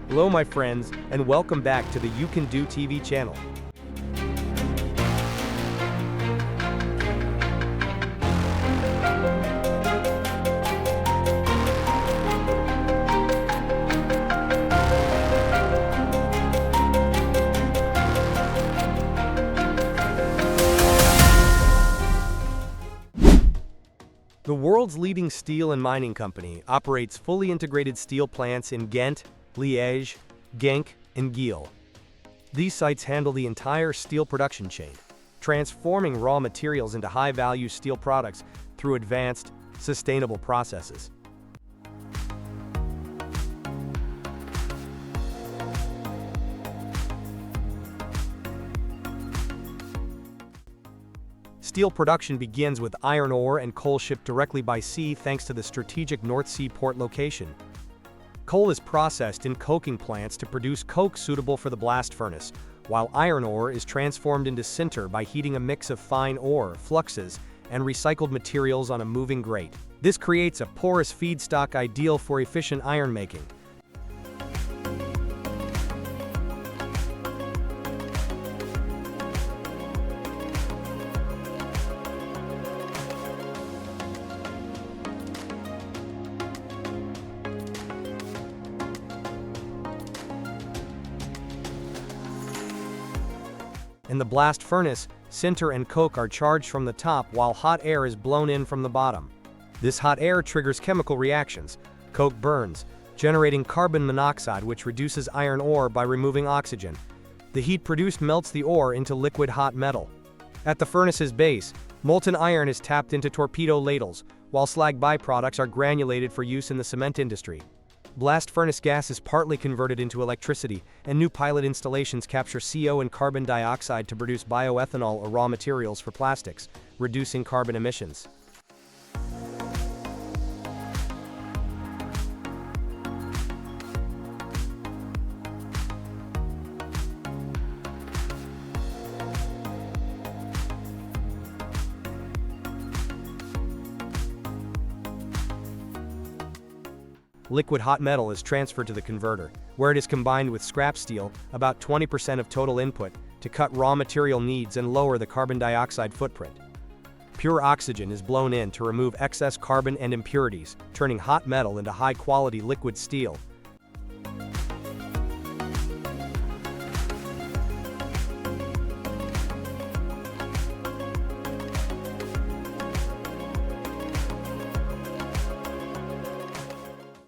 Hello my friends, and welcome back to the You Can Do TV channel. The world's leading steel and mining company operates fully integrated steel plants in Ghent, Liège, Genk, and Giel. These sites handle the entire steel production chain, transforming raw materials into high-value steel products through advanced, sustainable processes. Steel production begins with iron ore and coal shipped directly by sea thanks to the strategic North Sea port location. Coal is processed in coking plants to produce coke suitable for the blast furnace, while iron ore is transformed into sinter by heating a mix of fine ore, fluxes, and recycled materials on a moving grate. This creates a porous feedstock ideal for efficient iron making. In the blast furnace, sinter and coke are charged from the top while hot air is blown in from the bottom. This hot air triggers chemical reactions. Coke burns, generating carbon monoxide which reduces iron ore by removing oxygen. The heat produced melts the ore into liquid hot metal. At the furnace's base, molten iron is tapped into torpedo ladles, while slag byproducts are granulated for use in the cement industry. Blast furnace gas is partly converted into electricity, and new pilot installations capture CO and carbon dioxide to produce bioethanol or raw materials for plastics, reducing carbon emissions. Liquid hot metal is transferred to the converter, where it is combined with scrap steel, about 20% of total input, to cut raw material needs and lower the carbon dioxide footprint. Pure oxygen is blown in to remove excess carbon and impurities, turning hot metal into high-quality liquid steel.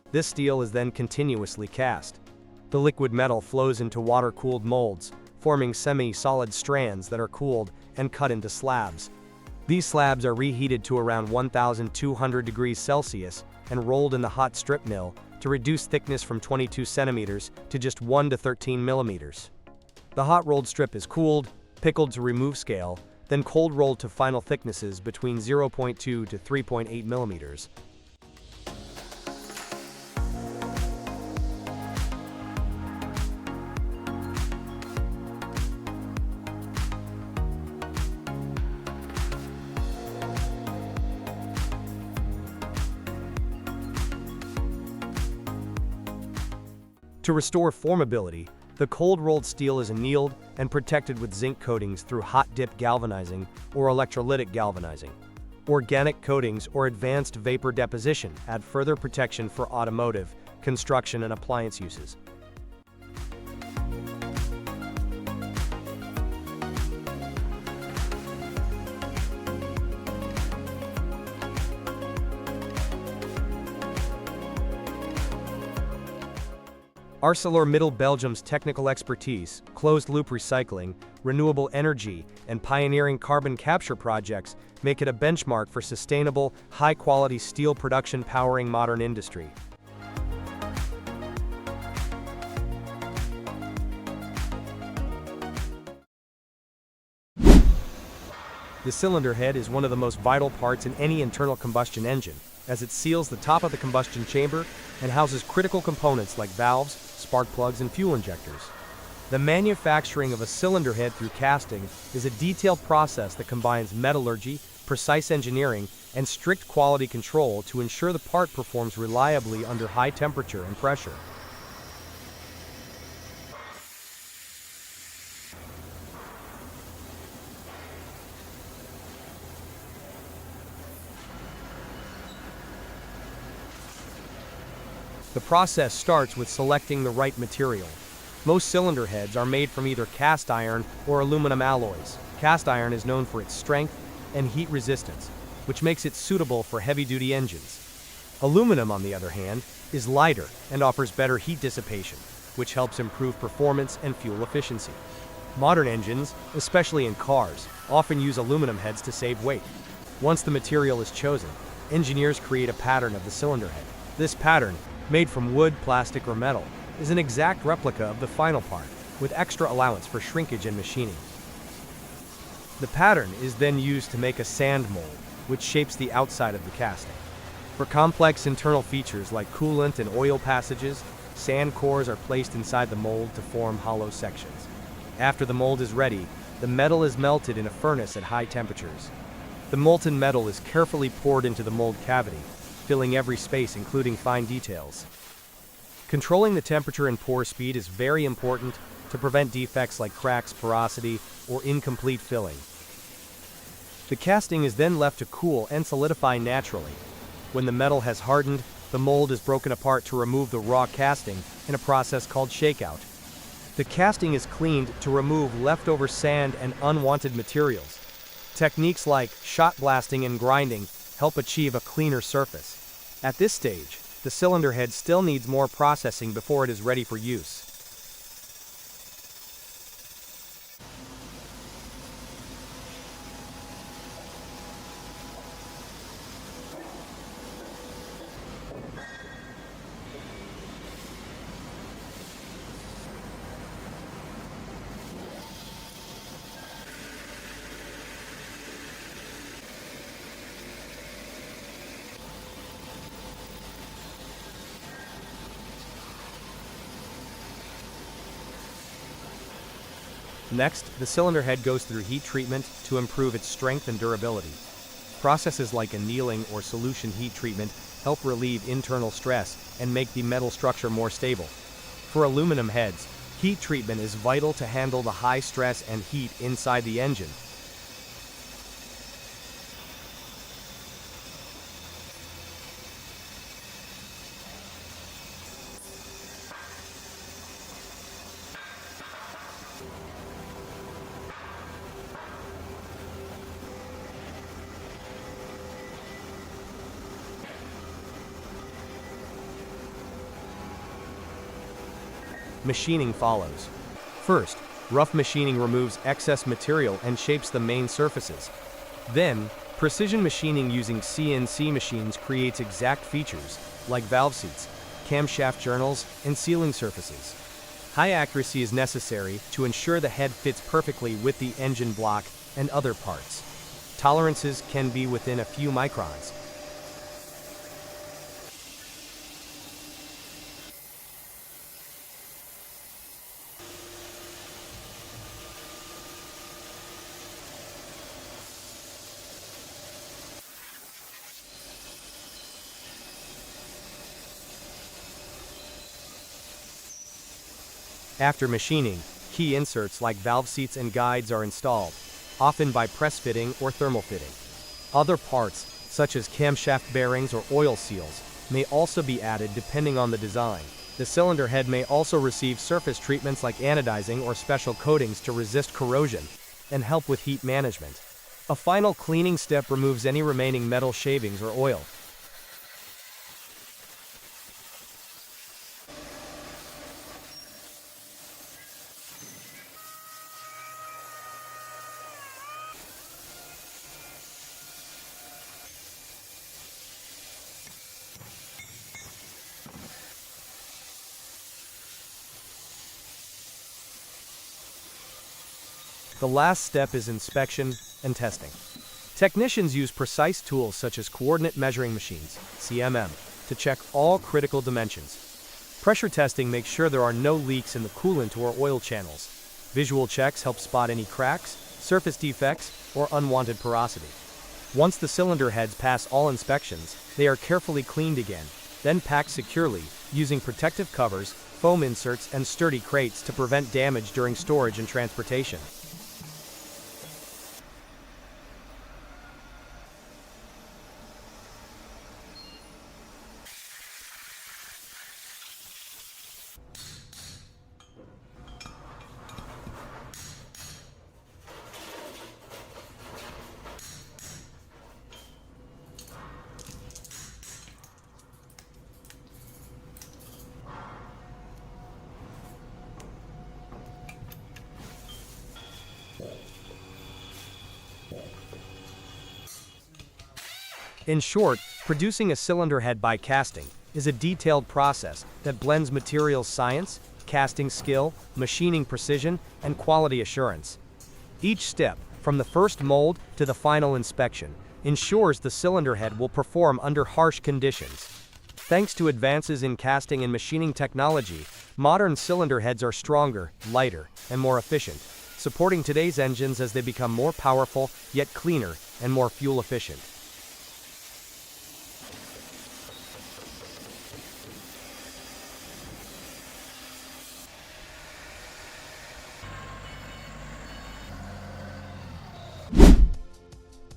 This steel is then continuously cast. The liquid metal flows into water-cooled molds, forming semi-solid strands that are cooled and cut into slabs. These slabs are reheated to around 1,200 degrees Celsius and rolled in the hot strip mill to reduce thickness from 22 centimeters to just 1 to 13 millimeters. The hot-rolled strip is cooled, pickled to remove scale, then cold-rolled to final thicknesses between 0.2 to 3.8 millimeters. To restore formability, the cold-rolled steel is annealed and protected with zinc coatings through hot-dip galvanizing or electrolytic galvanizing. Organic coatings or advanced vapor deposition add further protection for automotive, construction, and appliance uses. ArcelorMittal Belgium's technical expertise, closed-loop recycling, renewable energy, and pioneering carbon capture projects make it a benchmark for sustainable, high-quality steel production powering modern industry. The cylinder head is one of the most vital parts in any internal combustion engine, as it seals the top of the combustion chamber and houses critical components like valves, spark plugs, and fuel injectors. The manufacturing of a cylinder head through casting is a detailed process that combines metallurgy, precise engineering, and strict quality control to ensure the part performs reliably under high temperature and pressure. The process starts with selecting the right material. Most cylinder heads are made from either cast iron or aluminum alloys. Cast iron is known for its strength and heat resistance, which makes it suitable for heavy-duty engines. Aluminum, on the other hand, is lighter and offers better heat dissipation, which helps improve performance and fuel efficiency. Modern engines, especially in cars, often use aluminum heads to save weight. Once the material is chosen, engineers create a pattern of the cylinder head. This pattern, made from wood, plastic, or metal, is an exact replica of the final part, with extra allowance for shrinkage and machining. The pattern is then used to make a sand mold, which shapes the outside of the casting. For complex internal features like coolant and oil passages, sand cores are placed inside the mold to form hollow sections. After the mold is ready, the metal is melted in a furnace at high temperatures. The molten metal is carefully poured into the mold cavity, filling every space including fine details. Controlling the temperature and pour speed is very important to prevent defects like cracks, porosity, or incomplete filling. The casting is then left to cool and solidify naturally. When the metal has hardened, the mold is broken apart to remove the raw casting in a process called shakeout. The casting is cleaned to remove leftover sand and unwanted materials. Techniques like shot blasting and grinding help achieve a cleaner surface. At this stage, the cylinder head still needs more processing before it is ready for use. Next, the cylinder head goes through heat treatment to improve its strength and durability. Processes like annealing or solution heat treatment help relieve internal stress and make the metal structure more stable. For aluminum heads, heat treatment is vital to handle the high stress and heat inside the engine. Machining follows. First, rough machining removes excess material and shapes the main surfaces. Then, precision machining using CNC machines creates exact features, like valve seats, camshaft journals, and sealing surfaces. High accuracy is necessary to ensure the head fits perfectly with the engine block and other parts. Tolerances can be within a few microns. After machining, key inserts like valve seats and guides are installed, often by press fitting or thermal fitting. Other parts, such as camshaft bearings or oil seals, may also be added depending on the design. The cylinder head may also receive surface treatments like anodizing or special coatings to resist corrosion and help with heat management. A final cleaning step removes any remaining metal shavings or oil. The last step is inspection and testing. Technicians use precise tools such as coordinate measuring machines, CMM, to check all critical dimensions. Pressure testing makes sure there are no leaks in the coolant or oil channels. Visual checks help spot any cracks, surface defects, or unwanted porosity. Once the cylinder heads pass all inspections, they are carefully cleaned again, then packed securely, using protective covers, foam inserts, and sturdy crates to prevent damage during storage and transportation. In short, producing a cylinder head by casting is a detailed process that blends materials science, casting skill, machining precision, and quality assurance. Each step, from the first mold to the final inspection, ensures the cylinder head will perform under harsh conditions. Thanks to advances in casting and machining technology, modern cylinder heads are stronger, lighter, and more efficient, supporting today's engines as they become more powerful, yet cleaner, and more fuel efficient.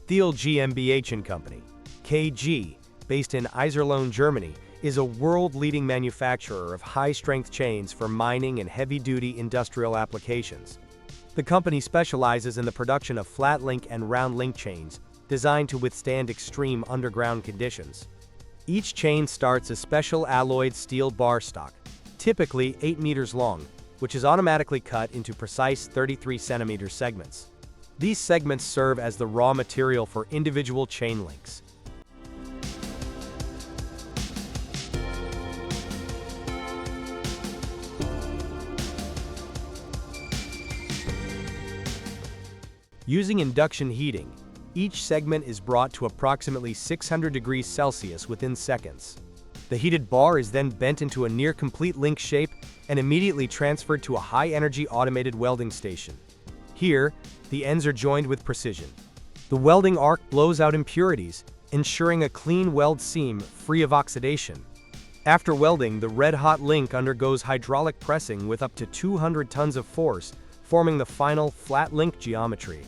Thiel GmbH & Company, KG, based in Iserlohn, Germany, is a world-leading manufacturer of high-strength chains for mining and heavy-duty industrial applications. The company specializes in the production of flat link and round link chains, designed to withstand extreme underground conditions. Each chain starts as special alloyed steel bar stock, typically 8 meters long, which is automatically cut into precise 33 centimeter segments. These segments serve as the raw material for individual chain links. Using induction heating, each segment is brought to approximately 600 degrees Celsius within seconds. The heated bar is then bent into a near-complete link shape and immediately transferred to a high-energy automated welding station. Here, the ends are joined with precision. The welding arc blows out impurities, ensuring a clean weld seam free of oxidation. After welding, the red-hot link undergoes hydraulic pressing with up to 200 tons of force, forming the final flat link geometry.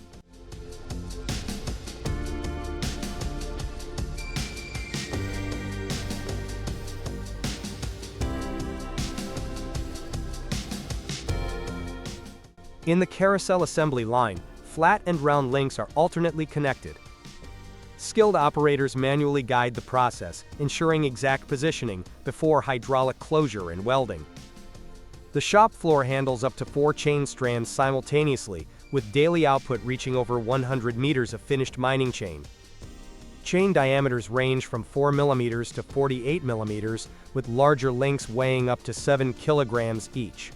In the carousel assembly line, flat and round links are alternately connected. Skilled operators manually guide the process, ensuring exact positioning before hydraulic closure and welding. The shop floor handles up to 4 chain strands simultaneously, with daily output reaching over 100 meters of finished mining chain. Chain diameters range from 4 millimeters to 48 millimeters, with larger links weighing up to 7 kilograms each.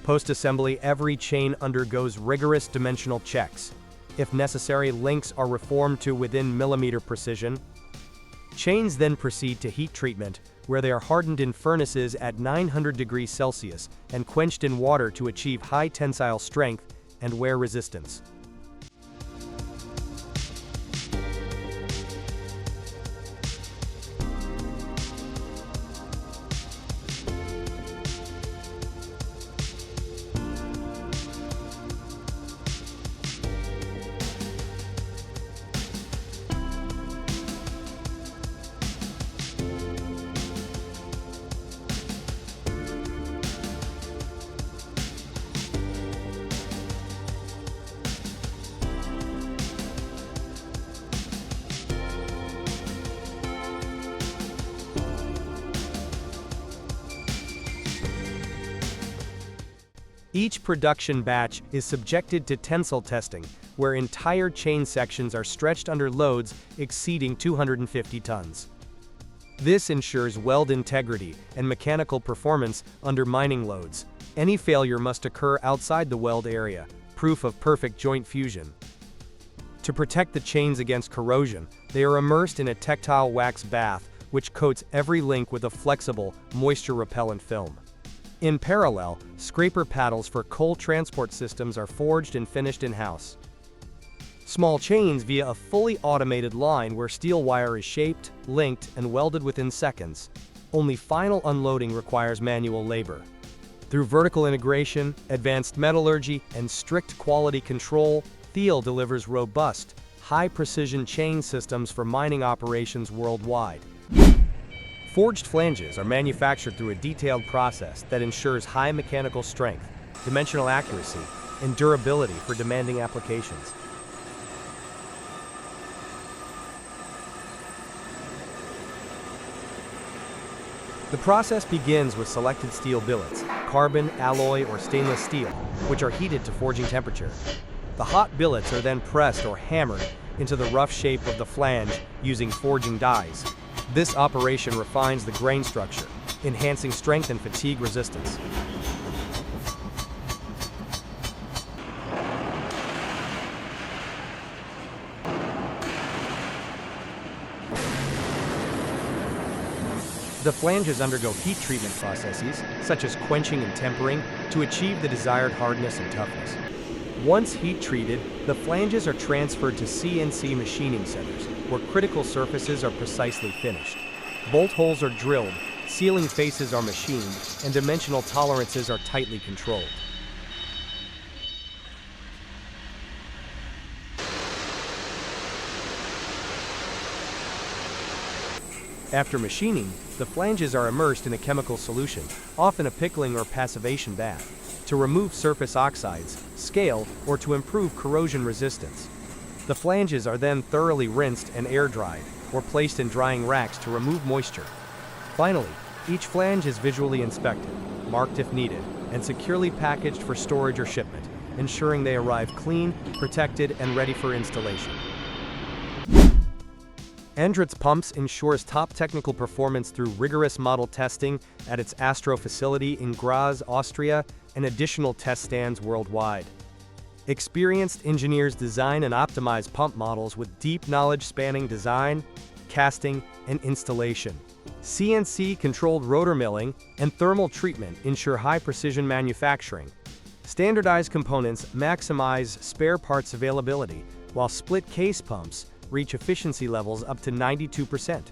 Post-assembly, every chain undergoes rigorous dimensional checks. If necessary, links are reformed to within millimeter precision. Chains then proceed to heat treatment, where they are hardened in furnaces at 900 degrees Celsius and quenched in water to achieve high tensile strength and wear resistance. Each production batch is subjected to tensile testing, where entire chain sections are stretched under loads exceeding 250 tons. This ensures weld integrity and mechanical performance under mining loads. Any failure must occur outside the weld area, proof of perfect joint fusion. To protect the chains against corrosion, they are immersed in a tactile wax bath, which coats every link with a flexible, moisture-repellent film. In parallel, scraper paddles for coal transport systems are forged and finished in-house. Small chains via a fully automated line where steel wire is shaped, linked, and welded within seconds. Only final unloading requires manual labor. Through vertical integration, advanced metallurgy, and strict quality control, Thiel delivers robust, high-precision chain systems for mining operations worldwide. Forged flanges are manufactured through a detailed process that ensures high mechanical strength, dimensional accuracy, and durability for demanding applications. The process begins with selected steel billets, carbon, alloy, or stainless steel, which are heated to forging temperature. The hot billets are then pressed or hammered into the rough shape of the flange using forging dies. This operation refines the grain structure, enhancing strength and fatigue resistance. The flanges undergo heat treatment processes, such as quenching and tempering, to achieve the desired hardness and toughness. Once heat treated, the flanges are transferred to CNC machining centers, where critical surfaces are precisely finished. Bolt holes are drilled, sealing faces are machined, and dimensional tolerances are tightly controlled. After machining, the flanges are immersed in a chemical solution, often a pickling or passivation bath, to remove surface oxides, scale, or to improve corrosion resistance. The flanges are then thoroughly rinsed and air-dried, or placed in drying racks to remove moisture. Finally, each flange is visually inspected, marked if needed, and securely packaged for storage or shipment, ensuring they arrive clean, protected, and ready for installation. Andritz Pumps ensures top technical performance through rigorous model testing at its Astro facility in Graz, Austria, and additional test stands worldwide. Experienced engineers design and optimize pump models with deep knowledge spanning design, casting, and installation. CNC-controlled rotor milling and thermal treatment ensure high-precision manufacturing. Standardized components maximize spare parts availability, while split case pumps reach efficiency levels up to 92%.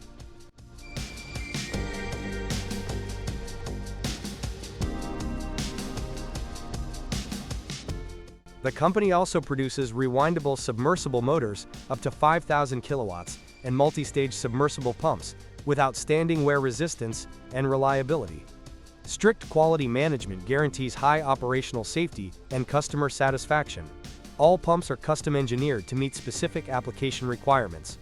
The company also produces rewindable submersible motors up to 5,000 kilowatts and multi-stage submersible pumps with outstanding wear resistance and reliability. Strict quality management guarantees high operational safety and customer satisfaction. All pumps are custom engineered to meet specific application requirements.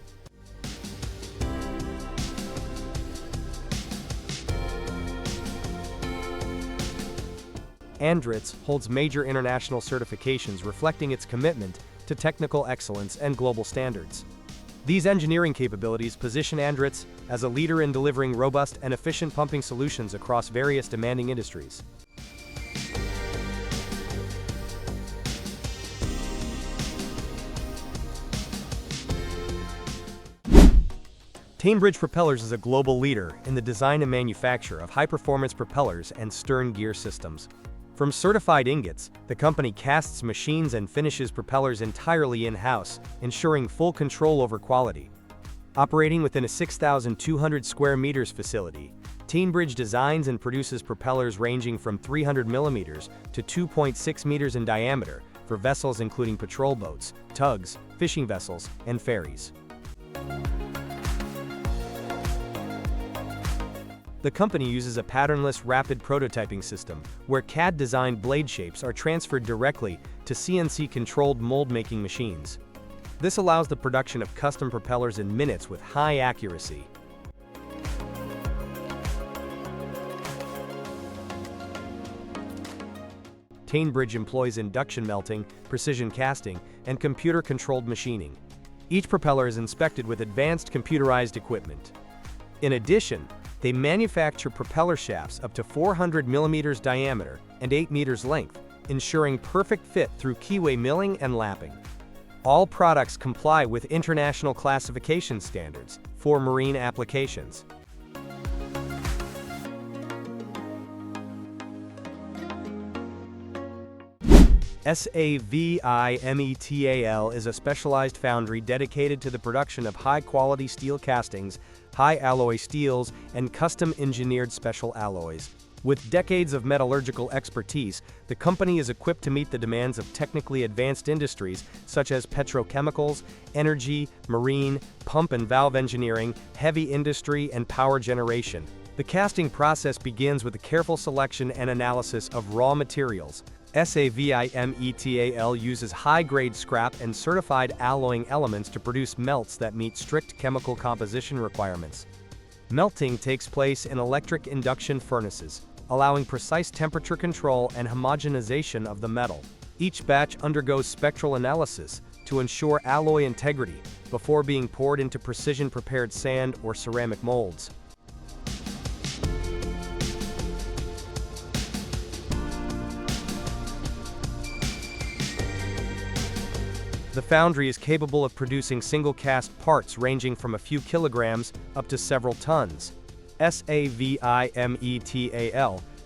Andritz holds major international certifications reflecting its commitment to technical excellence and global standards. These engineering capabilities position Andritz as a leader in delivering robust and efficient pumping solutions across various demanding industries. Tainbridge Propellers is a global leader in the design and manufacture of high-performance propellers and stern gear systems. From certified ingots, the company casts, machines, and finishes propellers entirely in-house, ensuring full control over quality. Operating within a 6,200 square meters facility, Tainbridge designs and produces propellers ranging from 300 millimeters to 2.6 meters in diameter for vessels including patrol boats, tugs, fishing vessels, and ferries. The company uses a patternless rapid prototyping system, where CAD-designed blade shapes are transferred directly to CNC-controlled mold-making machines. This allows the production of custom propellers in minutes with high accuracy. Tainbridge employs induction melting, precision casting, and computer-controlled machining. Each propeller is inspected with advanced computerized equipment. In addition, they manufacture propeller shafts up to 400 millimeters diameter and 8 meters length, ensuring perfect fit through keyway milling and lapping. All products comply with international classification standards for marine applications. Azimuth is a specialized foundry dedicated to the production of high-quality steel castings, high-alloy steels, and custom-engineered special alloys. With decades of metallurgical expertise, the company is equipped to meet the demands of technically advanced industries such as petrochemicals, energy, marine, pump and valve engineering, heavy industry, and power generation. The casting process begins with a careful selection and analysis of raw materials. Azimuth uses high-grade scrap and certified alloying elements to produce melts that meet strict chemical composition requirements. Melting takes place in electric induction furnaces, allowing precise temperature control and homogenization of the metal. Each batch undergoes spectral analysis to ensure alloy integrity before being poured into precision-prepared sand or ceramic molds. The foundry is capable of producing single-cast parts ranging from a few kilograms up to several tons. Savimetal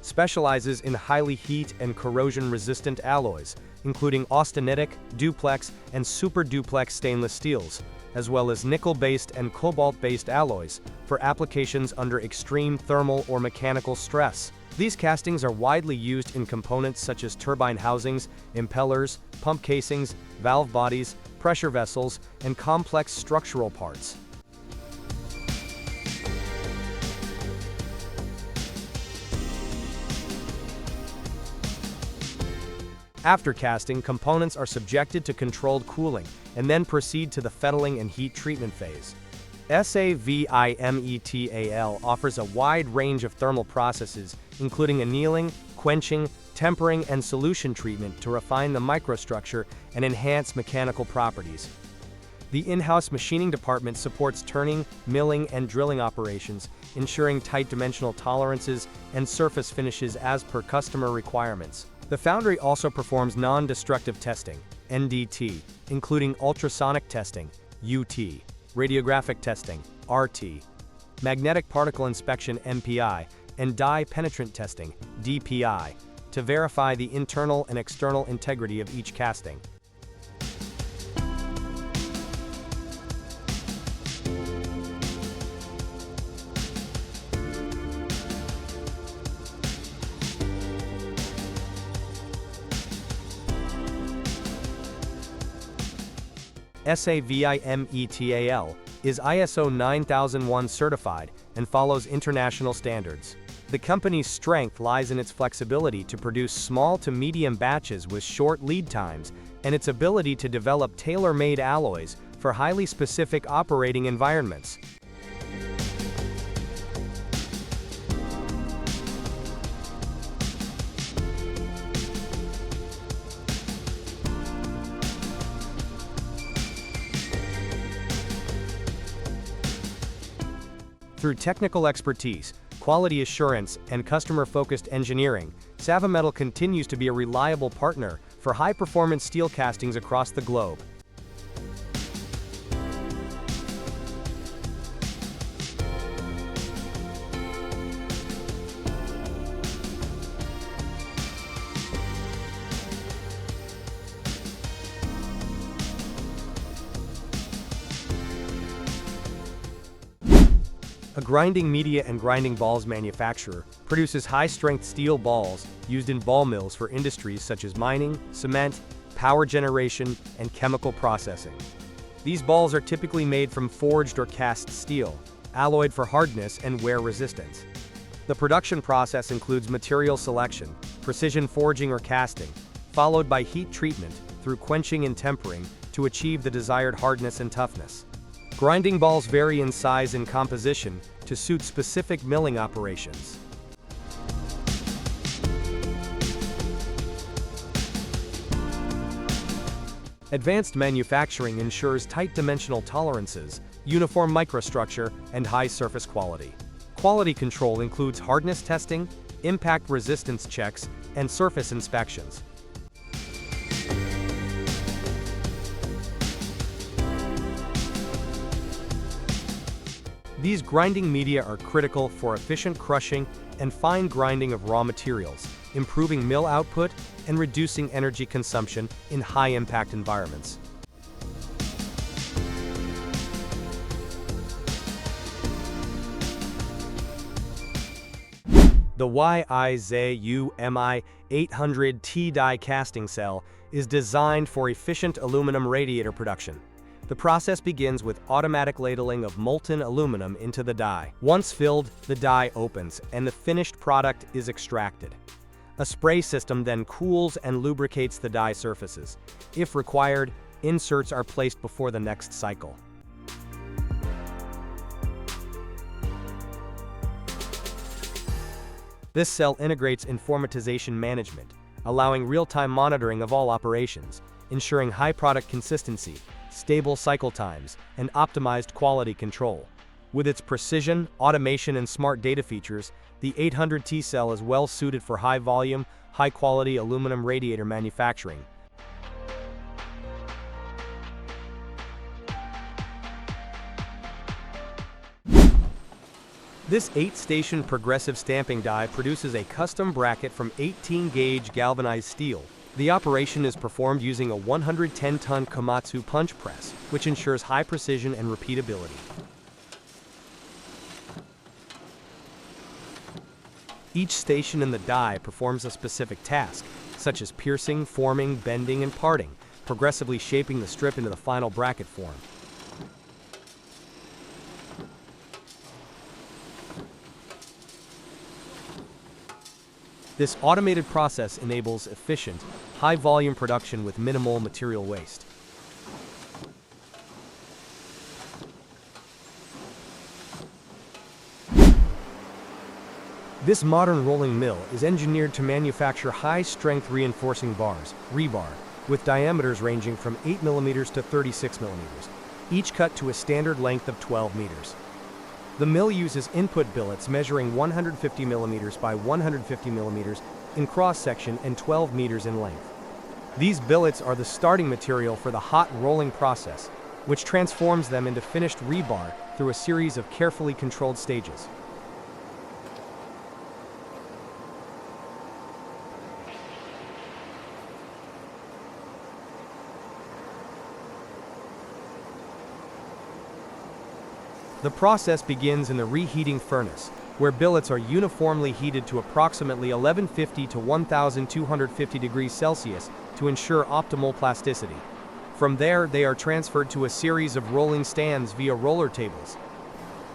specializes in highly heat and corrosion-resistant alloys, including austenitic, duplex, and super-duplex stainless steels, as well as nickel-based and cobalt-based alloys for applications under extreme thermal or mechanical stress. These castings are widely used in components such as turbine housings, impellers, pump casings, valve bodies, pressure vessels, and complex structural parts. After casting, components are subjected to controlled cooling and then proceed to the fettling and heat treatment phase. Savimetal offers a wide range of thermal processes, including annealing, quenching, tempering, and solution treatment to refine the microstructure and enhance mechanical properties. The in-house machining department supports turning, milling, and drilling operations, ensuring tight dimensional tolerances and surface finishes as per customer requirements. The foundry also performs non-destructive testing, NDT, including ultrasonic testing, UT, radiographic testing, RT, magnetic particle inspection, MPI, and dye penetrant testing, DPI, to verify the internal and external integrity of each casting. Savimetal is ISO 9001 certified and follows international standards. The company's strength lies in its flexibility to produce small to medium batches with short lead times and its ability to develop tailor-made alloys for highly specific operating environments. Through technical expertise, quality assurance, and customer-focused engineering, Savimetal continues to be a reliable partner for high-performance steel castings across the globe. A grinding media and grinding balls manufacturer produces high-strength steel balls used in ball mills for industries such as mining, cement, power generation, and chemical processing. These balls are typically made from forged or cast steel, alloyed for hardness and wear resistance. The production process includes material selection, precision forging or casting, followed by heat treatment through quenching and tempering to achieve the desired hardness and toughness. Grinding balls vary in size and composition to suit specific milling operations. Advanced manufacturing ensures tight dimensional tolerances, uniform microstructure, and high surface quality. Quality control includes hardness testing, impact resistance checks, and surface inspections. These grinding media are critical for efficient crushing and fine grinding of raw materials, improving mill output and reducing energy consumption in high-impact environments. The Azimuth 800T die casting cell is designed for efficient aluminum radiator production. The process begins with automatic ladling of molten aluminum into the die. Once filled, the die opens and the finished product is extracted. A spray system then cools and lubricates the die surfaces. If required, inserts are placed before the next cycle. This cell integrates informatization management, allowing real-time monitoring of all operations, ensuring high product consistency, stable cycle times, and optimized quality control. With its precision, automation, and smart data features, the 800T cell is well suited for high-volume, high-quality aluminum radiator manufacturing. This 8-station progressive stamping die produces a custom bracket from 18-gauge galvanized steel. The operation is performed using a 110-ton Komatsu punch press, which ensures high precision and repeatability. Each station in the die performs a specific task, such as piercing, forming, bending, and parting, progressively shaping the strip into the final bracket form. This automated process enables efficient, high-volume production with minimal material waste. This modern rolling mill is engineered to manufacture high-strength reinforcing bars, rebar, with diameters ranging from 8 mm to 36 mm, each cut to a standard length of 12 meters. The mill uses input billets measuring 150 mm by 150 mm in cross-section and 12 meters in length. These billets are the starting material for the hot rolling process, which transforms them into finished rebar through a series of carefully controlled stages. The process begins in the reheating furnace, where billets are uniformly heated to approximately 1150 to 1250 degrees Celsius to ensure optimal plasticity. From there, they are transferred to a series of rolling stands via roller tables.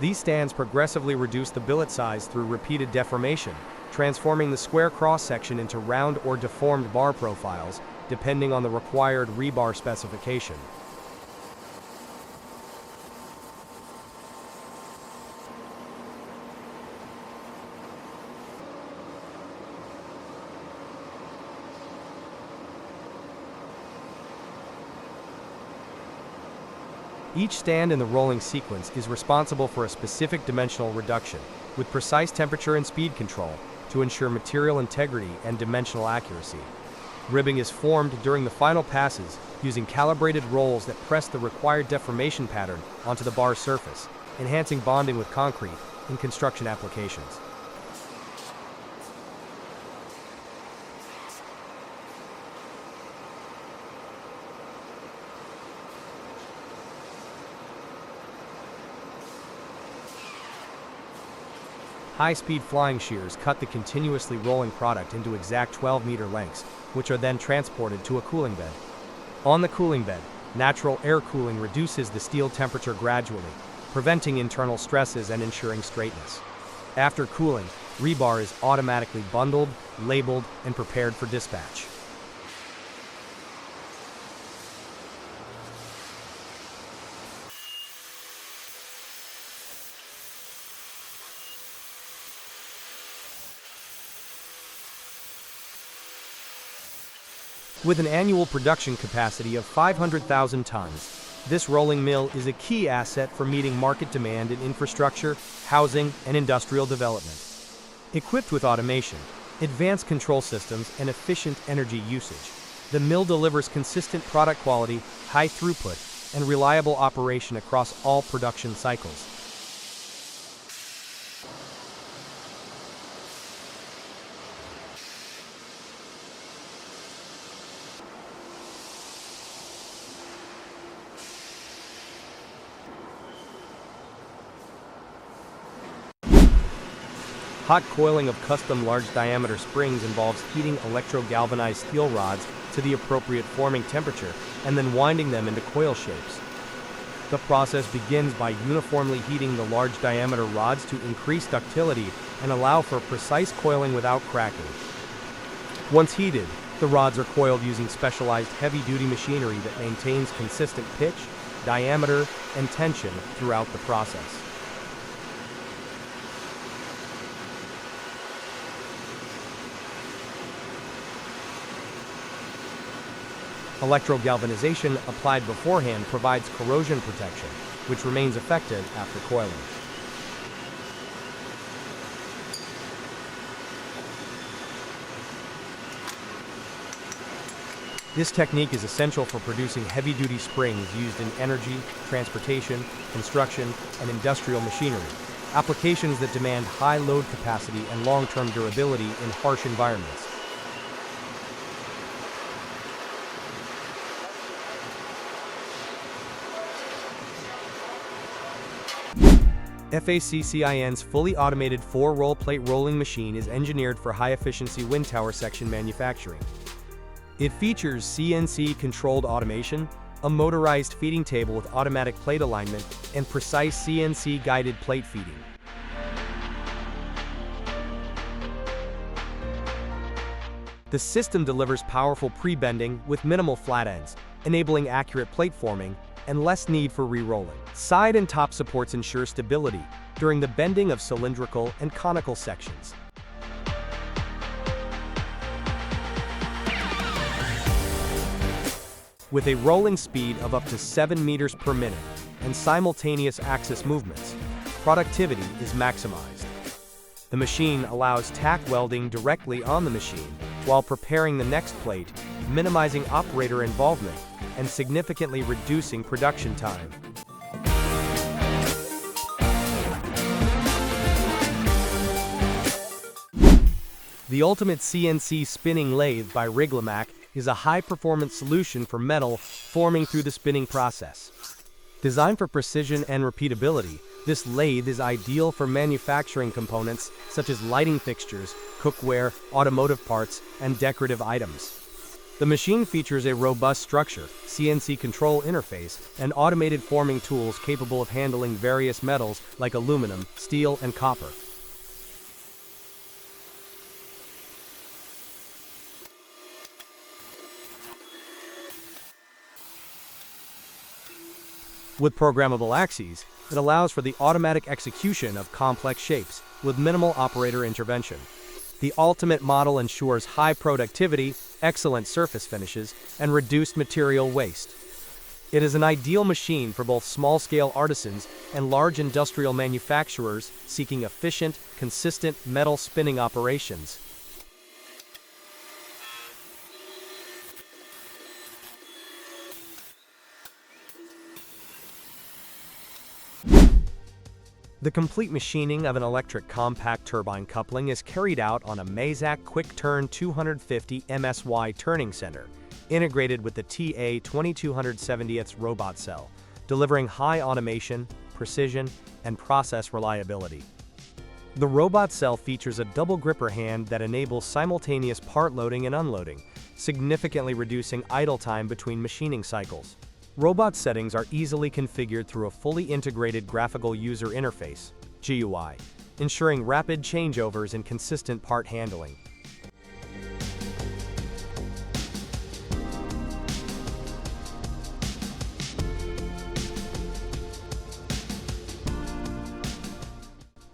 These stands progressively reduce the billet size through repeated deformation, transforming the square cross-section into round or deformed bar profiles, depending on the required rebar specification. Each stand in the rolling sequence is responsible for a specific dimensional reduction, with precise temperature and speed control, to ensure material integrity and dimensional accuracy. Ribbing is formed during the final passes using calibrated rolls that press the required deformation pattern onto the bar surface, enhancing bonding with concrete in construction applications. High-speed flying shears cut the continuously rolling product into exact 12-meter lengths, which are then transported to a cooling bed. On the cooling bed, natural air cooling reduces the steel temperature gradually, preventing internal stresses and ensuring straightness. After cooling, rebar is automatically bundled, labeled, and prepared for dispatch. With an annual production capacity of 500,000 tons, this rolling mill is a key asset for meeting market demand in infrastructure, housing, and industrial development. Equipped with automation, advanced control systems, and efficient energy usage, the mill delivers consistent product quality, high throughput, and reliable operation across all production cycles. Hot coiling of custom large-diameter springs involves heating electro-galvanized steel rods to the appropriate forming temperature and then winding them into coil shapes. The process begins by uniformly heating the large-diameter rods to increase ductility and allow for precise coiling without cracking. Once heated, the rods are coiled using specialized heavy-duty machinery that maintains consistent pitch, diameter, and tension throughout the process. Electrogalvanization applied beforehand provides corrosion protection, which remains effective after coiling. This technique is essential for producing heavy-duty springs used in energy, transportation, construction, and industrial machinery, applications that demand high load capacity and long-term durability in harsh environments. FACCIN's fully automated 4-roll plate rolling machine is engineered for high-efficiency wind tower section manufacturing. It features CNC-controlled automation, a motorized feeding table with automatic plate alignment, and precise CNC-guided plate feeding. The system delivers powerful pre-bending with minimal flat ends, enabling accurate plate forming and less need for re-rolling. Side and top supports ensure stability during the bending of cylindrical and conical sections. With a rolling speed of up to 7 meters per minute and simultaneous axis movements, productivity is maximized. The machine allows tack welding directly on the machine while preparing the next plate, minimizing operator involvement and significantly reducing production time. The Ultimate CNC Spinning Lathe by Riglamac is a high-performance solution for metal forming through the spinning process. Designed for precision and repeatability, this lathe is ideal for manufacturing components such as lighting fixtures, cookware, automotive parts, and decorative items. The machine features a robust structure, CNC control interface, and automated forming tools capable of handling various metals like aluminum, steel, and copper. With programmable axes, it allows for the automatic execution of complex shapes with minimal operator intervention. The Ultimate model ensures high productivity, excellent surface finishes, and reduced material waste. It is an ideal machine for both small-scale artisans and large industrial manufacturers seeking efficient, consistent metal spinning operations. The complete machining of an electric compact turbine coupling is carried out on a Mazak quick-turn 250 MSY turning center, integrated with the TA2270's robot cell, delivering high automation, precision, and process reliability. The robot cell features a double gripper hand that enables simultaneous part loading and unloading, significantly reducing idle time between machining cycles. Robot settings are easily configured through a fully integrated graphical user interface, GUI, ensuring rapid changeovers and consistent part handling.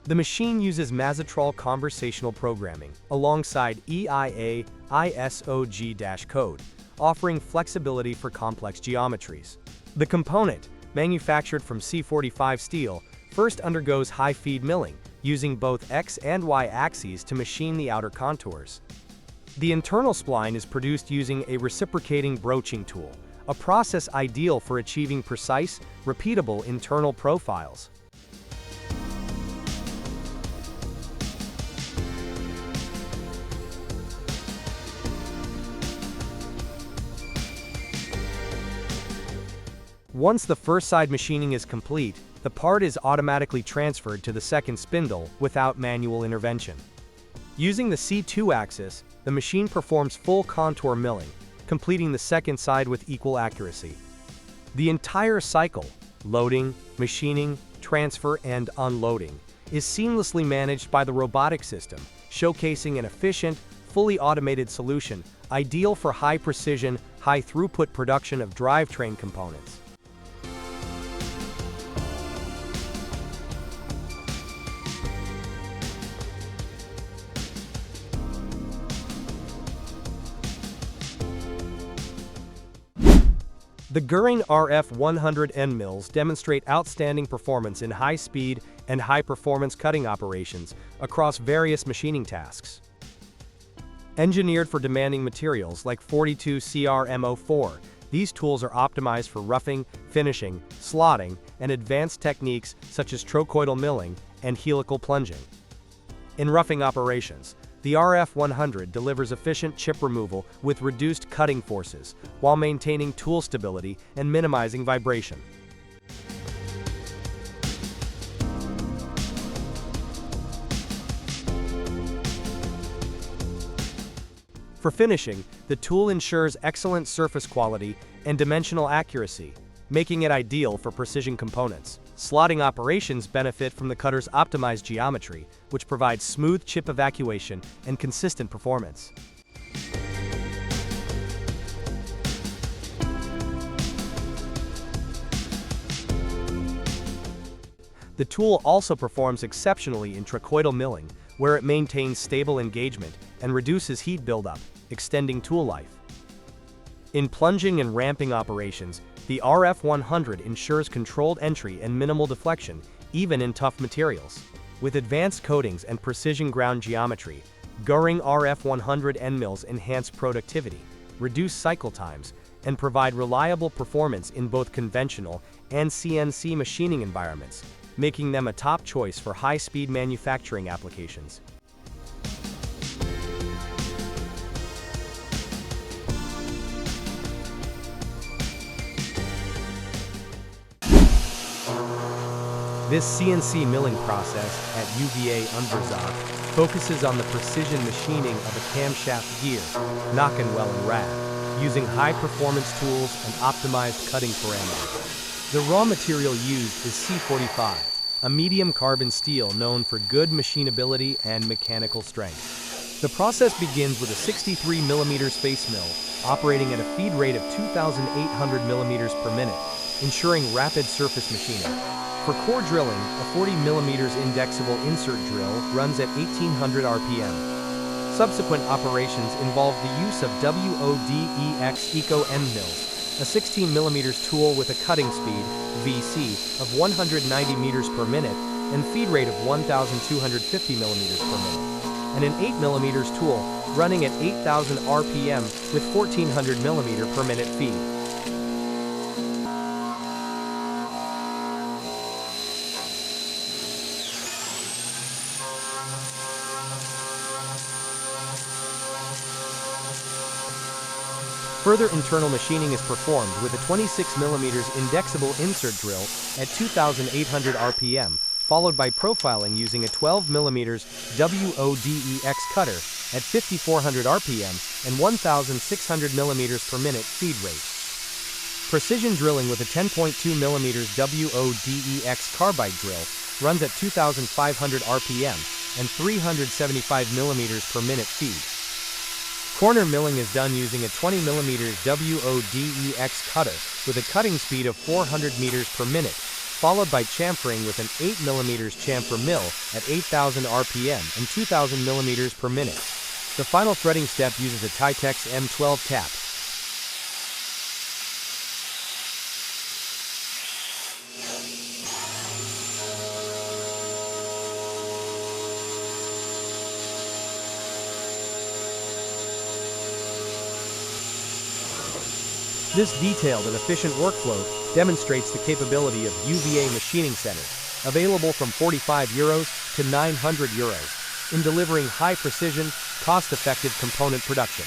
The machine uses Mazatrol conversational programming alongside EIA ISOG- code, offering flexibility for complex geometries. The component, manufactured from C45 steel, first undergoes high-feed milling, using both X and Y axes to machine the outer contours. The internal spline is produced using a reciprocating broaching tool, a process ideal for achieving precise, repeatable internal profiles. Once the first side machining is complete, the part is automatically transferred to the second spindle without manual intervention. Using the C2 axis, the machine performs full contour milling, completing the second side with equal accuracy. The entire cycle, loading, machining, transfer, and unloading, is seamlessly managed by the robotic system, showcasing an efficient, fully automated solution ideal for high-precision, high-throughput production of drivetrain components. The Göring RF100N mills demonstrate outstanding performance in high-speed and high-performance cutting operations across various machining tasks. Engineered for demanding materials like 42CRMO4, these tools are optimized for roughing, finishing, slotting, and advanced techniques such as trochoidal milling and helical plunging. In roughing operations, the RF100 delivers efficient chip removal with reduced cutting forces, while maintaining tool stability and minimizing vibration. For finishing, the tool ensures excellent surface quality and dimensional accuracy, making it ideal for precision components. Slotting operations benefit from the cutter's optimized geometry, which provides smooth chip evacuation and consistent performance. The tool also performs exceptionally in trochoidal milling, where it maintains stable engagement and reduces heat buildup, extending tool life. In plunging and ramping operations, the RF100 ensures controlled entry and minimal deflection, even in tough materials. With advanced coatings and precision ground geometry, Göring RF100N mills enhance productivity, reduce cycle times, and provide reliable performance in both conventional and CNC machining environments, making them a top choice for high-speed manufacturing applications. This CNC milling process at UVA Underzag focuses on the precision machining of a camshaft gear, Nockenwell and rad, using high-performance tools and optimized cutting parameters. The raw material used is C45, a medium carbon steel known for good machinability and mechanical strength. The process begins with a 63mm face mill, operating at a feed rate of 2,800 millimeters per minute, ensuring rapid surface machining. For core drilling, a 40mm indexable insert drill runs at 1800 RPM. Subsequent operations involve the use of WODEX Eco End mills, a 16mm tool with a cutting speed, VC, of 190 meters per minute and feed rate of 1,250 millimeters per minute, and an 8mm tool running at 8,000 RPM with 1,400 millimeter per minute feed. Further internal machining is performed with a 26mm indexable insert drill at 2,800 RPM, followed by profiling using a 12mm WODEX cutter at 5,400 RPM and 1,600 millimeters per minute feed rate. Precision drilling with a 10.2mm WODEX carbide drill runs at 2,500 RPM and 375 millimeters per minute feed. Corner milling is done using a 20mm WODEX cutter with a cutting speed of 400 meters per minute, followed by chamfering with an 8mm chamfer mill at 8,000 RPM and 2,000 millimeters per minute. The final threading step uses a Titex M12 tap. This detailed and efficient workflow demonstrates the capability of UVA Machining Center, available from €45 to €900, in delivering high-precision, cost-effective component production.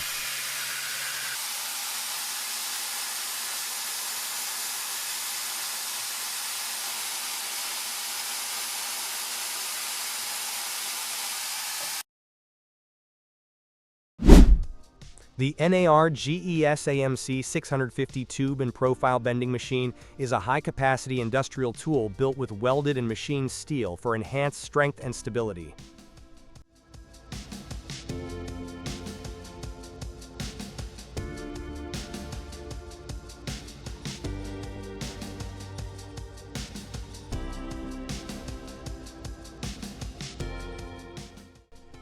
The NAR GES AMC 650 tube and profile bending machine is a high-capacity industrial tool built with welded and machined steel for enhanced strength and stability.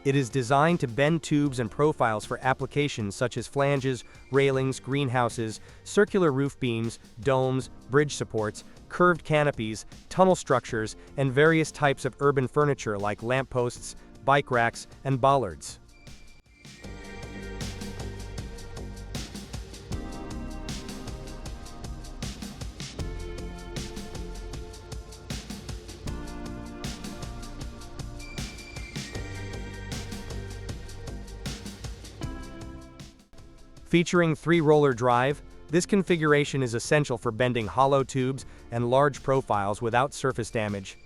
It is designed to bend tubes and profiles for applications such as flanges, railings, greenhouses, circular roof beams, domes, bridge supports, curved canopies, tunnel structures, and various types of urban furniture like lampposts, bike racks, and bollards. Featuring 3-roller drive, this configuration is essential for bending hollow tubes and large profiles without surface damage.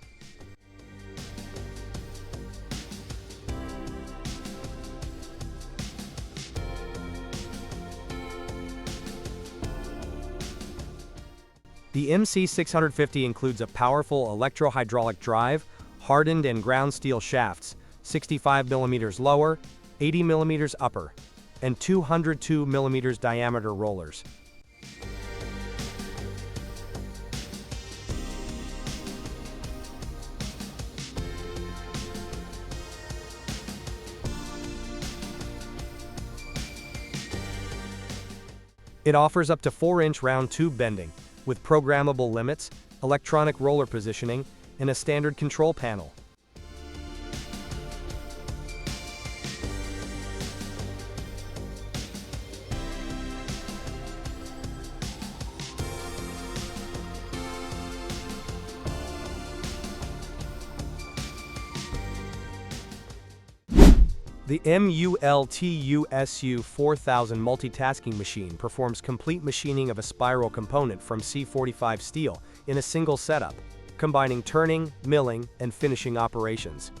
The MC650 includes a powerful electro-hydraulic drive, hardened and ground steel shafts, 65 mm lower, 80 mm upper, and 202 mm diameter rollers. It offers up to 4-inch round tube bending, with programmable limits, electronic roller positioning, and a standard control panel. The MULTUSU 4000 multitasking machine performs complete machining of a spiral component from C45 steel in a single setup, combining turning, milling, and finishing operations.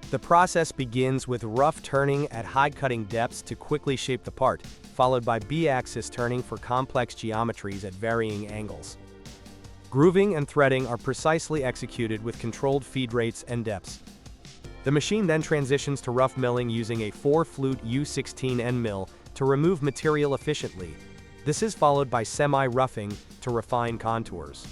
The process begins with rough turning at high cutting depths to quickly shape the part, followed by B-axis turning for complex geometries at varying angles. Grooving and threading are precisely executed with controlled feed rates and depths. The machine then transitions to rough milling using a 4-flute U16 end mill to remove material efficiently. This is followed by semi-roughing to refine contours.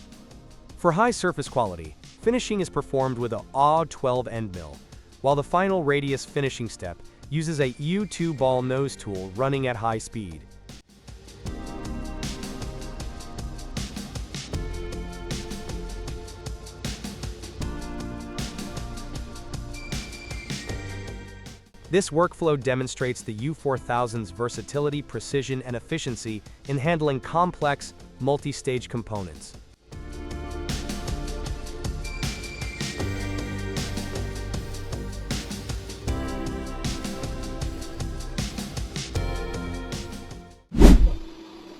For high surface quality, finishing is performed with a AW12 end mill, while the final radius finishing step uses a U2 ball nose tool running at high speed. This workflow demonstrates the U4000's versatility, precision, and efficiency in handling complex, multi-stage components.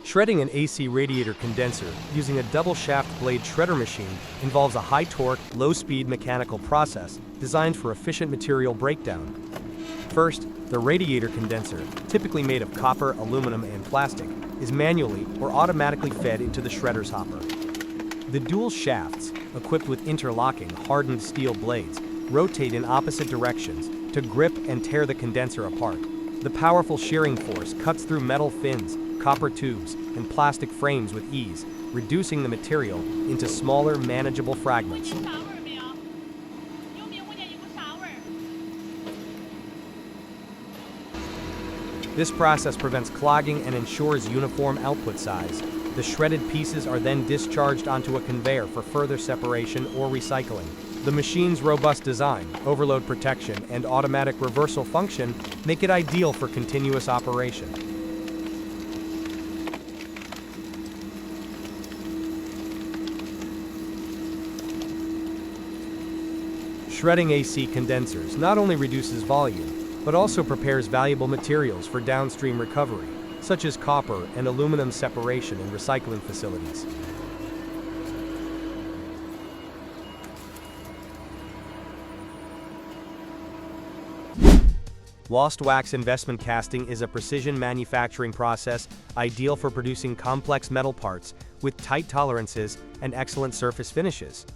Shredding an AC radiator condenser using a double-shaft blade shredder machine involves a high-torque, low-speed mechanical process designed for efficient material breakdown. First, the radiator condenser, typically made of copper, aluminum, and plastic, is manually or automatically fed into the shredder's hopper. The dual shafts, equipped with interlocking, hardened steel blades, rotate in opposite directions to grip and tear the condenser apart. The powerful shearing force cuts through metal fins, copper tubes, and plastic frames with ease, reducing the material into smaller, manageable fragments. This process prevents clogging and ensures uniform output size. The shredded pieces are then discharged onto a conveyor for further separation or recycling. The machine's robust design, overload protection, and automatic reversal function make it ideal for continuous operation. Shredding AC condensers not only reduces volume, but also prepares valuable materials for downstream recovery, such as copper and aluminum separation in recycling facilities. Lost wax investment casting is a precision manufacturing process ideal for producing complex metal parts with tight tolerances and excellent surface finishes.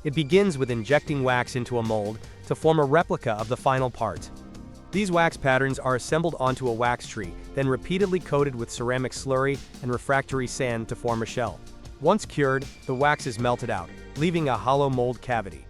It begins with injecting wax into a mold to form a replica of the final part. These wax patterns are assembled onto a wax tree, then repeatedly coated with ceramic slurry and refractory sand to form a shell. Once cured, the wax is melted out, leaving a hollow mold cavity.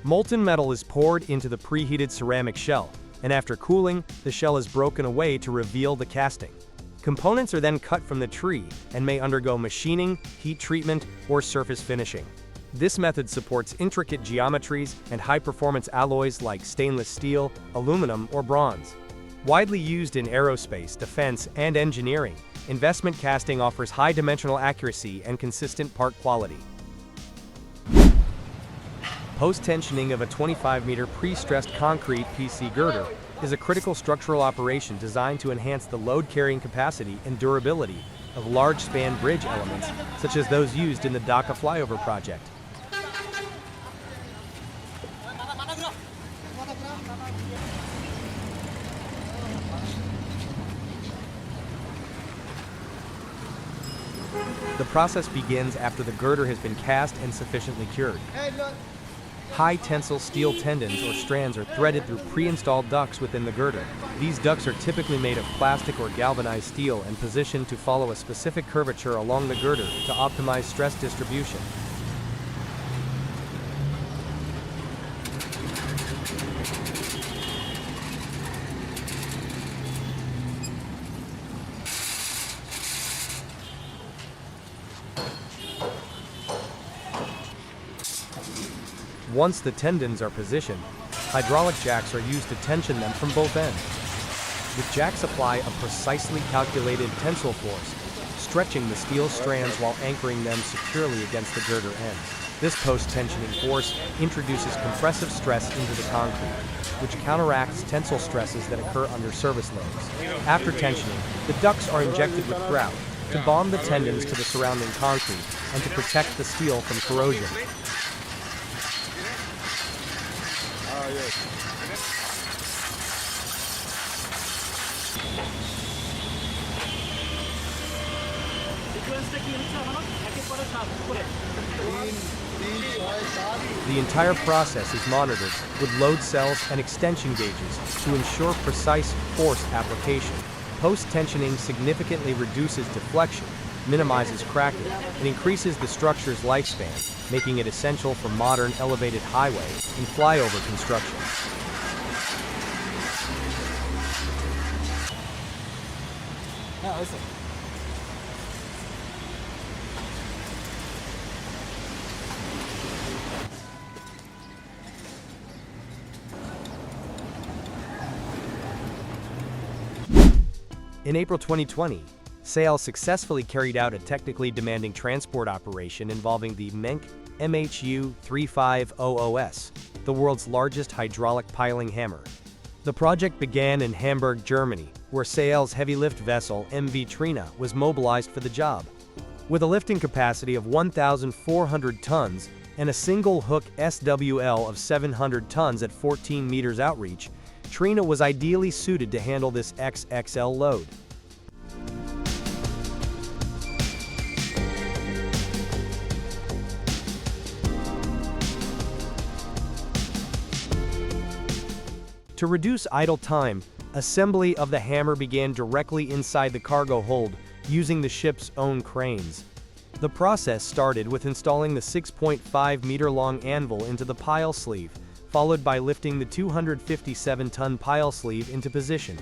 Molten metal is poured into the preheated ceramic shell, and after cooling, the shell is broken away to reveal the casting. Components are then cut from the tree and may undergo machining, heat treatment, or surface finishing. This method supports intricate geometries and high-performance alloys like stainless steel, aluminum, or bronze. Widely used in aerospace, defense, and engineering, investment casting offers high-dimensional accuracy and consistent part quality. Post-tensioning of a 25-meter pre-stressed concrete PC girder is a critical structural operation designed to enhance the load-carrying capacity and durability of large-span bridge elements, such as those used in the Dhaka flyover project. The process begins after the girder has been cast and sufficiently cured. High-tensile steel tendons or strands are threaded through pre-installed ducts within the girder. These ducts are typically made of plastic or galvanized steel and positioned to follow a specific curvature along the girder to optimize stress distribution. Once the tendons are positioned, hydraulic jacks are used to tension them from both ends. The jacks apply a precisely calculated tensile force, stretching the steel strands while anchoring them securely against the girder ends. This post-tensioning force introduces compressive stress into the concrete, which counteracts tensile stresses that occur under service loads. After tensioning, the ducts are injected with grout to bond the tendons to the surrounding concrete and to protect the steel from corrosion. The entire process is monitored with load cells and extension gauges to ensure precise force application. Post-tensioning significantly reduces deflection, minimizes cracking, and increases the structure's lifespan, making it essential for modern elevated highway and flyover construction. In April 2020, SAIL successfully carried out a technically demanding transport operation involving the Menk MHU-3500S, the world's largest hydraulic piling hammer. The project began in Hamburg, Germany, where SAIL's heavy-lift vessel MV Trina was mobilized for the job. With a lifting capacity of 1,400 tons and a single-hook SWL of 700 tons at 14 meters outreach, Trina was ideally suited to handle this XXL load. To reduce idle time, assembly of the hammer began directly inside the cargo hold, using the ship's own cranes. The process started with installing the 6.5-meter-long anvil into the pile sleeve, followed by lifting the 257-ton pile sleeve into position.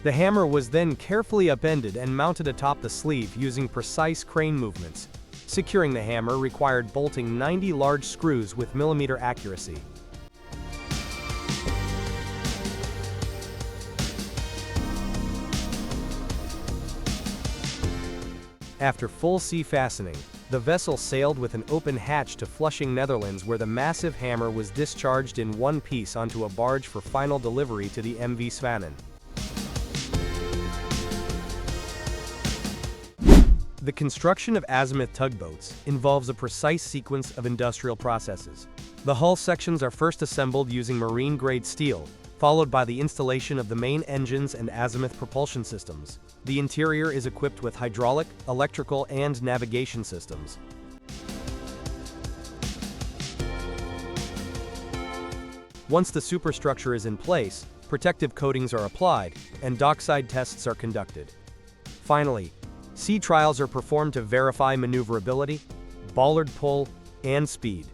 The hammer was then carefully upended and mounted atop the sleeve using precise crane movements. Securing the hammer required bolting 90 large screws with millimeter accuracy. After full sea fastening, the vessel sailed with an open hatch to Flushing, Netherlands, where the massive hammer was discharged in one piece onto a barge for final delivery to the MV Svanen. The construction of Azimuth tugboats involves a precise sequence of industrial processes. The hull sections are first assembled using marine-grade steel, followed by the installation of the main engines and azimuth propulsion systems. The interior is equipped with hydraulic, electrical, and navigation systems. Once the superstructure is in place, protective coatings are applied, and dockside tests are conducted. Finally, sea trials are performed to verify maneuverability, bollard pull, and speed.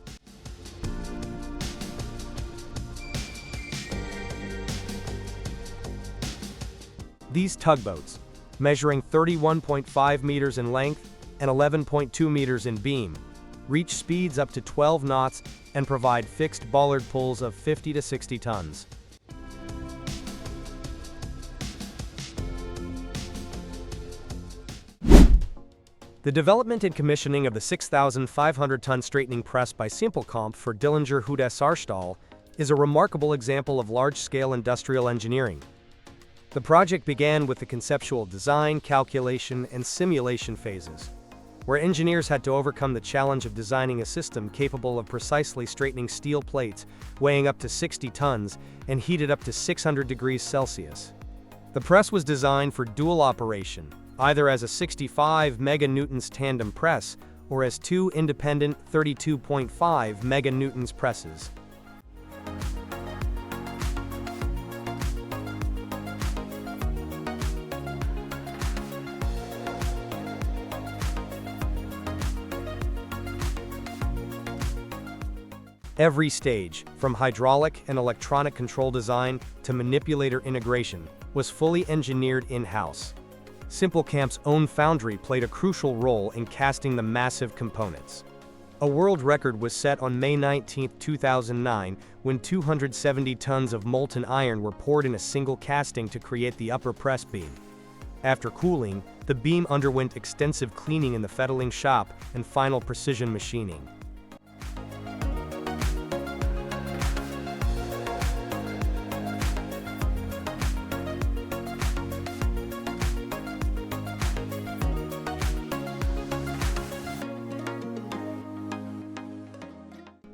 These tugboats, measuring 31.5 meters in length and 11.2 meters in beam, reach speeds up to 12 knots and provide fixed bollard pulls of 50 to 60 tons. The development and commissioning of the 6,500-ton straightening press by Simpelkamp for Dillinger Hood Saarstahl is a remarkable example of large-scale industrial engineering. The project began with the conceptual design, calculation, and simulation phases, where engineers had to overcome the challenge of designing a system capable of precisely straightening steel plates weighing up to 60 tons and heated up to 600 degrees Celsius. The press was designed for dual operation, either as a 65 meganewtons tandem press or as two independent 32.5 meganewtons presses. Every stage, from hydraulic and electronic control design to manipulator integration, was fully engineered in-house. Simpelkamp's own foundry played a crucial role in casting the massive components. A world record was set on May 19, 2009, when 270 tons of molten iron were poured in a single casting to create the upper press beam. After cooling, the beam underwent extensive cleaning in the fettling shop and final precision machining.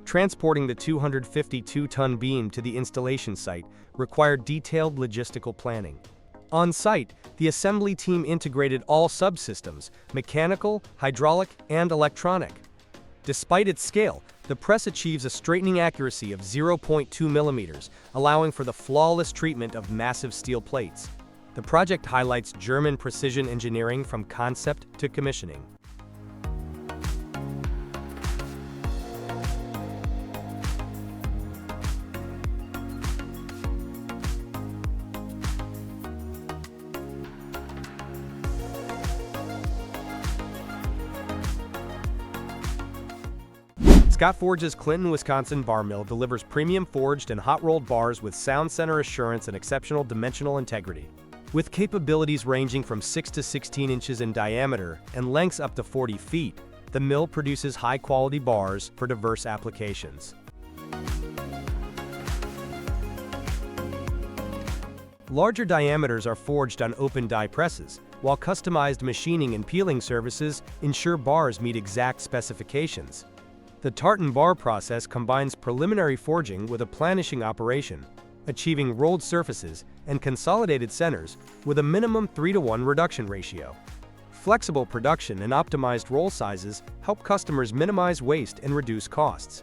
Transporting the 252-ton beam to the installation site required detailed logistical planning. On site, the assembly team integrated all subsystems: mechanical, hydraulic, and electronic. Despite its scale, the press achieves a straightening accuracy of 0.2 millimeters, allowing for the flawless treatment of massive steel plates. The project highlights German precision engineering from concept to commissioning. Scott Forge's Clinton, Wisconsin bar mill delivers premium forged and hot-rolled bars with sound center assurance and exceptional dimensional integrity. With capabilities ranging from 6 to 16 inches in diameter and lengths up to 40 feet, the mill produces high-quality bars for diverse applications. Larger diameters are forged on open die presses, while customized machining and peeling services ensure bars meet exact specifications. The tartan bar process combines preliminary forging with a planishing operation, achieving rolled surfaces and consolidated centers with a minimum 3-to-1 reduction ratio. Flexible production and optimized roll sizes help customers minimize waste and reduce costs.